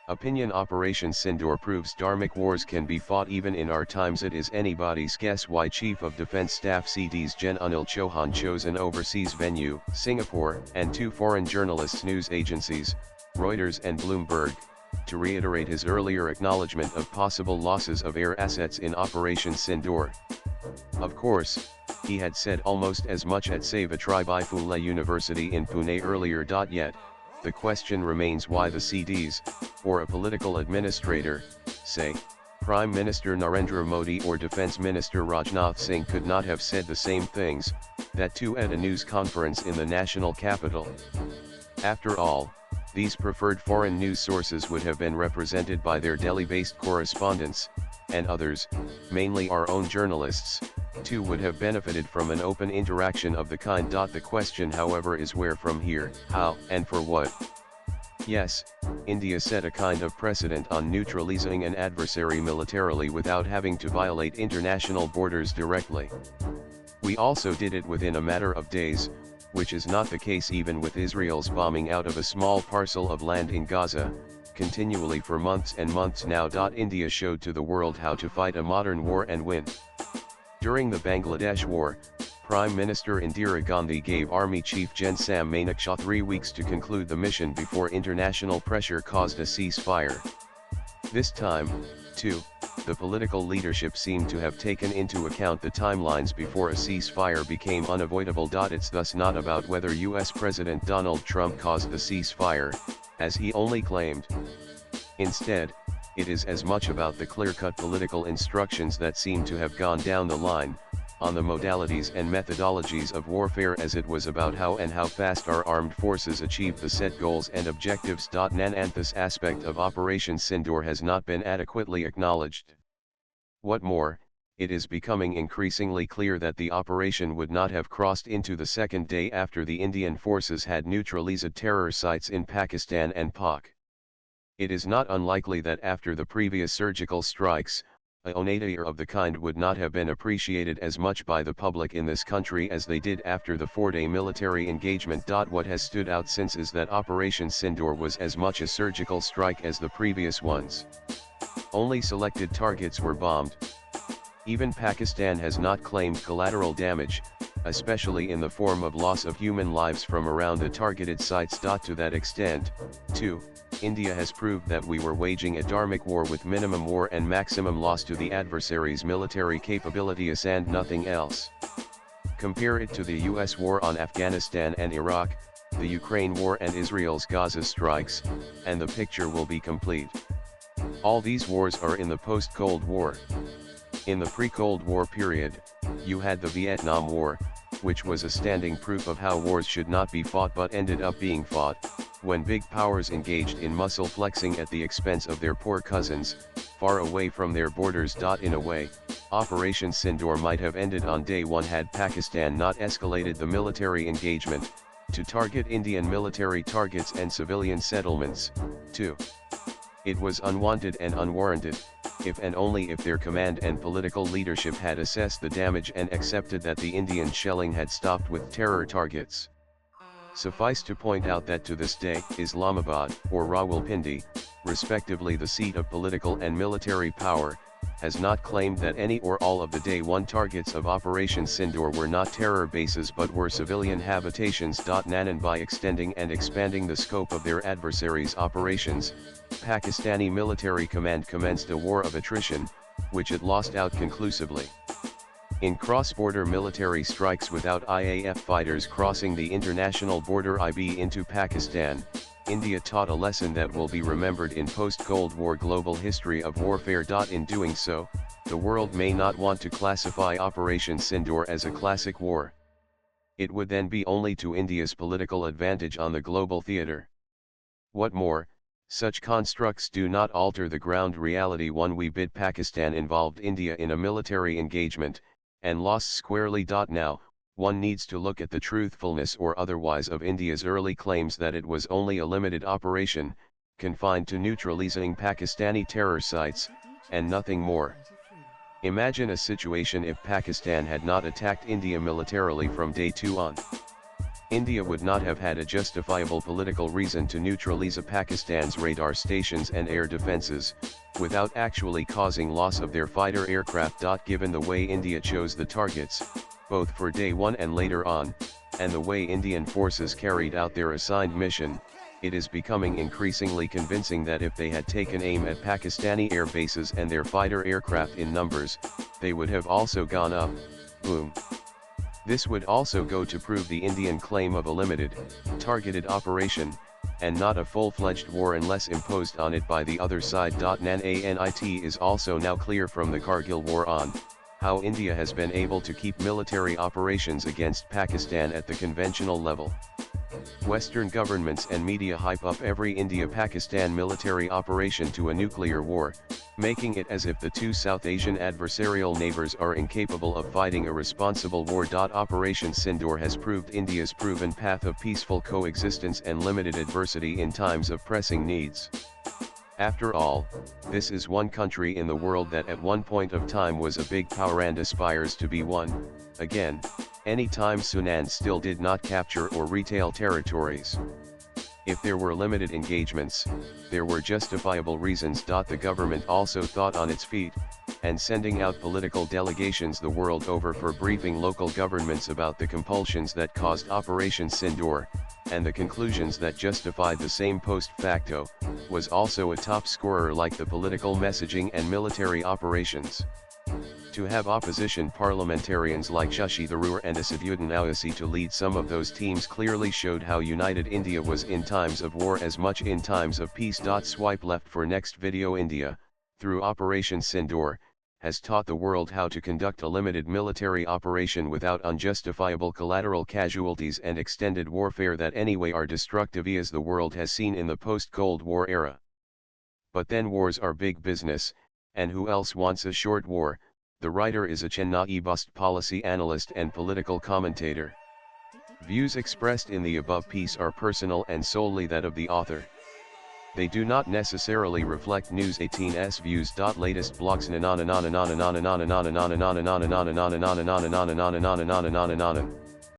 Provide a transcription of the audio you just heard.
Opinion Operation Sindoor proves Dharmic wars can be fought even in our times. It is anybody's guess why Chief of Defense Staff CD's Gen Anil Chauhan chose an overseas venue, Singapore, and two foreign journalists news agencies, Reuters and Bloomberg, to reiterate his earlier acknowledgement of possible losses of air assets in Operation Sindoor. Of course, he had said almost as much at Savitribai University in Pune earlier. Yet, the question remains why the CDs, or a political administrator, say, Prime Minister Narendra Modi or Defence Minister Rajnath Singh could not have said the same things, that too at a news conference in the national capital. After all, these preferred foreign news sources would have been represented by their Delhi-based correspondents, and others, mainly our own journalists, too would have benefited from an open interaction of the kind. The question however is where from here, how, and for what. Yes, India set a kind of precedent on neutralizing an adversary militarily without having to violate international borders directly. We also did it within a matter of days, which is not the case even with Israel's bombing out of a small parcel of land in Gaza, continually for months and months now. India showed to the world how to fight a modern war and win. During the Bangladesh War, Prime Minister Indira Gandhi gave Army Chief Gen Sam Manekshaw 3 weeks to conclude the mission before international pressure caused a ceasefire. This time, too, the political leadership seemed to have taken into account the timelines before a ceasefire became unavoidable. It's thus not about whether US President Donald Trump caused the ceasefire, as he only claimed. Instead, it is as much about the clear-cut political instructions that seem to have gone down the line, on the modalities and methodologies of warfare as it was about how and how fast our armed forces achieved the set goals and objectives. This aspect of Operation Sindoor has not been adequately acknowledged. What more, it is becoming increasingly clear that the operation would not have crossed into the second day after the Indian forces had neutralized terror sites in Pakistan and Pak. It is not unlikely that after the previous surgical strikes, a nadir of the kind would not have been appreciated as much by the public in this country as they did after the 4-day military engagement. What has stood out since is that Operation Sindoor was as much a surgical strike as the previous ones. Only selected targets were bombed. Even Pakistan has not claimed collateral damage, especially in the form of loss of human lives from around the targeted sites. To that extent, too, India has proved that we were waging a Dharmic war with minimum war and maximum loss to the adversary's military capabilities and nothing else. Compare it to the US war on Afghanistan and Iraq, the Ukraine war and Israel's Gaza strikes, and the picture will be complete. All these wars are in the post-Cold War. In the pre-Cold War period, you had the Vietnam War, which was a standing proof of how wars should not be fought but ended up being fought, when big powers engaged in muscle flexing at the expense of their poor cousins, far away from their borders. In a way, Operation Sindoor might have ended on day one had Pakistan not escalated the military engagement, to target Indian military targets and civilian settlements, too. It was unwanted and unwarranted, if and only if their command and political leadership had assessed the damage and accepted that the Indian shelling had stopped with terror targets. Suffice to point out that to this day, Islamabad, or Rawalpindi, respectively the seat of political and military power, has not claimed that any or all of the day one targets of Operation Sindoor were not terror bases but were civilian habitations. And by extending and expanding the scope of their adversaries' operations, Pakistani military command commenced a war of attrition, which it lost out conclusively. In cross-border military strikes without IAF fighters crossing the international border IB into Pakistan, India taught a lesson that will be remembered in post-Cold War global history of warfare. In doing so, the world may not want to classify Operation Sindoor as a classic war. It would then be only to India's political advantage on the global theater. What more, such constructs do not alter the ground reality. One, we bid Pakistan involved India in a military engagement, and lost squarely. Now, one needs to look at the truthfulness or otherwise of India's early claims that it was only a limited operation, confined to neutralizing Pakistani terror sites, and nothing more. Imagine a situation if Pakistan had not attacked India militarily from day 2 on. India would not have had a justifiable political reason to neutralize Pakistan's radar stations and air defenses, without actually causing loss of their fighter aircraft. Given the way India chose the targets, both for day one and later on, and the way Indian forces carried out their assigned mission, it is becoming increasingly convincing that if they had taken aim at Pakistani air bases and their fighter aircraft in numbers, they would have also gone up, boom. This would also go to prove the Indian claim of a limited, targeted operation, and not a full-fledged war unless imposed on it by the other side. It is also now clear from the Kargil war on, how India has been able to keep military operations against Pakistan at the conventional level. Western governments and media hype up every India-Pakistan military operation to a nuclear war, making it as if the two South Asian adversarial neighbors are incapable of fighting a responsible war. Operation Sindoor has proved India's proven path of peaceful coexistence and limited adversity in times of pressing needs. After all, this is one country in the world that at one point of time was a big power and aspires to be one, again, anytime Sunan still did not capture or retail territories. If there were limited engagements, there were justifiable reasons. The government also thought on its feet, and sending out political delegations the world over for briefing local governments about the compulsions that caused Operation Sindoor, and the conclusions that justified the same post facto, was also a top scorer like the political messaging and military operations. To have opposition parliamentarians like Shashi Tharoor and Asaduddin Owaisi to lead some of those teams clearly showed how united India was in times of war as much in times of peace. Swipe left for next video. India, through Operation Sindoor, has taught the world how to conduct a limited military operation without unjustifiable collateral casualties and extended warfare that anyway are destructive as the world has seen in the post-Cold War era. But then wars are big business, and who else wants a short war? The writer is a Chennai based policy analyst and political commentator. Views expressed in the above piece are personal and solely that of the author. They do not necessarily reflect News 18's views. Latest blogs.